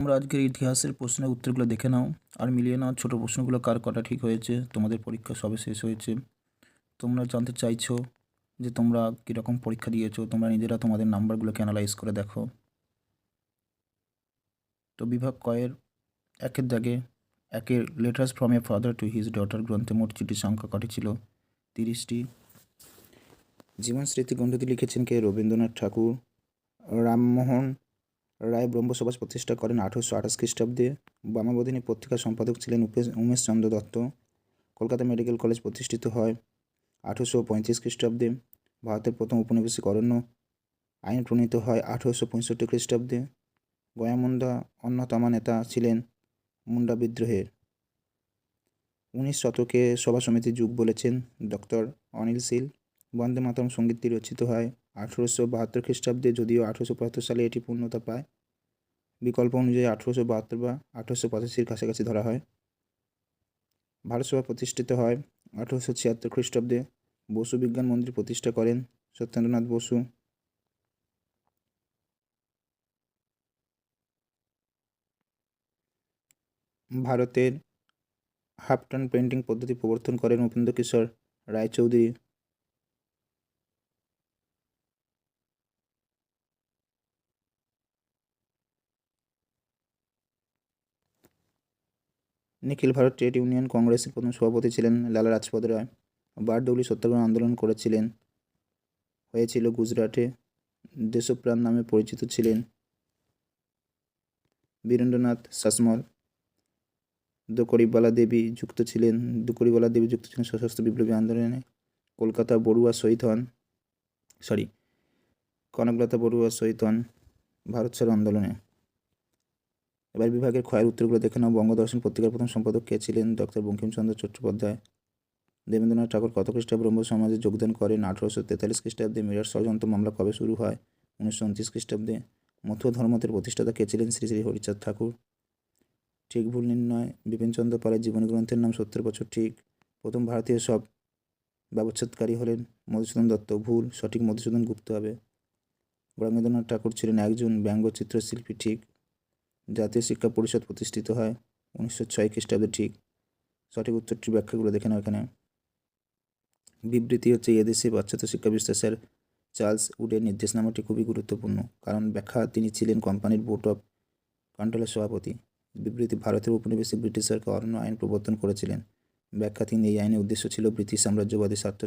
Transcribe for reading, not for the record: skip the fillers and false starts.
তোমরা আজকের ইতিহাসের প্রশ্নের উত্তরগুলো দেখে নাও আর মিলিয়ে নাও ছোট প্রশ্নগুলো কার কটা ঠিক হয়েছে। তোমাদের পরীক্ষা সবে শেষ হয়েছে। তোমরা জানতে চাইছো যে তোমরা কীরকম পরীক্ষা দিয়েছো, তোমরা নিজেরা তোমাদের নাম্বারগুলোকে অ্যানালাইজ করে দেখো। তো বিভাগ কয়ের একের দাগে একের letters from a father to his daughter গ্রন্থে মোট চিঠির সংখ্যা কটি ছিল? 30টি। জীবন স্মৃতি গ্রন্থটি লিখেছেন কে? রবীন্দ্রনাথ ঠাকুর। রামমোহন রায় ব্রহ্মসমাজ প্রতিষ্ঠা করেন 1828 খ্রিস্টাব্দে। বামাবধিনী পত্রিকার সম্পাদক ছিলেন উমেশচন্দ্র দত্ত। কলকাতা মেডিকেল কলেজ প্রতিষ্ঠিত হয় 1835 খ্রিস্টাব্দে। ভারতের প্রথম উপনিবেশিক অরণ্য আইন প্রণীত হয় 1865 খ্রিস্টাব্দে। গয়ামুন্ডা অন্যতম নেতা ছিলেন মুন্ডা বিদ্রোহের। 19 শতকে সভা সমিতির যুগ বলেছেন ডক্টর অনিল শীল। বন্দে মাতরম সঙ্গীতটি রচিত হয় 1872 খ্রিস্টাব্দে, যদিও 1875 সালে এটি পূর্ণতা পায়। বিকল্প অনুযায়ী 1872 বা 1885 কাছাকাছি ধরা হয়। ভারত সভা প্রতিষ্ঠিত হয় 1876 খ্রিস্টাব্দে। বসু বিজ্ঞান মন্দির প্রতিষ্ঠা করেন সত্যেন্দ্রনাথ বসু। ভারতের হাফটন পেন্টিং পদ্ধতি প্রবর্তন করেন উপেন্দ্র কিশোর রায়চৌধুরী। নিখিল ভারত ট্রেড ইউনিয়ন কংগ্রেসের প্রথম সভাপতি ছিলেন লালা রাজপত রায়। বারডৌলি সত্যাগ্রহ আন্দোলন হয়েছিল গুজরাটে। দেশপ্রাণ নামে পরিচিত ছিলেন বীরেন্দ্রনাথ শাসমল। দুকড়িবালা দেবী যুক্ত ছিলেন সশস্ত্র বিপ্লবী আন্দোলনে। কনকলতা বড়ুয়া শহীদ হন ভারত ছাড়ো আন্দোলনে। এবার বিভাগের ক্ষয়ের উত্তরগুলো দেখে নাও। বঙ্গদর্শন পত্রিকার প্রথম সম্পাদক কে ছিলেন? ডক্টর বঙ্কিমচন্দ্র চট্টোপাধ্যায়। দেবেন্দ্রনাথ ঠাকুর কত খ্রিস্টাব্দে ব্রহ্ম সমাজে যোগদান করেন? 1843 খ্রিস্টাব্দে। মিরাট ষড়যন্ত্র মামলা কবে শুরু হয়? 1929 খ্রিস্টাব্দে। মথুয়া ধর্মমতের প্রতিষ্ঠাতা কে ছিলেন? শ্রী শ্রী হরিচাঁদ ঠাকুর। ঠিক ভুল নির্ণয়। বিপিনচন্দ্র পালের জীবনী গ্রন্থের নাম 70 বছর ঠিক। প্রথম ভারতীয় সব ব্যবচ্ছেদকারী হলেন মধুসূদন দত্ত। ভুল, সঠিক মধুসূদন গুপ্ত হবে। রবীন্দ্রনাথ ঠাকুর ছিলেন একজন ব্যঙ্গচিত্রশিল্পী। ঠিক। জাতীয় শিক্ষা পরিষদ প্রতিষ্ঠিত হয় 1906 খ্রিস্টাব্দে। ঠিক। সঠিক উত্তরটির ব্যাখ্যাগুলো দেখে নাও এখানে। বিবৃতি হচ্ছে এদেশে পাশ্চাত্য শিক্ষা বিস্তার স্যার চার্লস উডের নির্দেশনামাটি খুবই গুরুত্বপূর্ণ, কারণ ব্যাখ্যা তিনি ছিলেন কোম্পানির বোর্ড অফ কন্ট্রোলের সভাপতি। বিবৃতি ভারতের উপনিবেশিক ব্রিটিশ সরকার অরণ্য আইন প্রবর্তন করেছিলেন। ব্যাখ্যা তিনি এই আইনের উদ্দেশ্য ছিল ব্রিটিশ সাম্রাজ্যবাদী স্বার্থ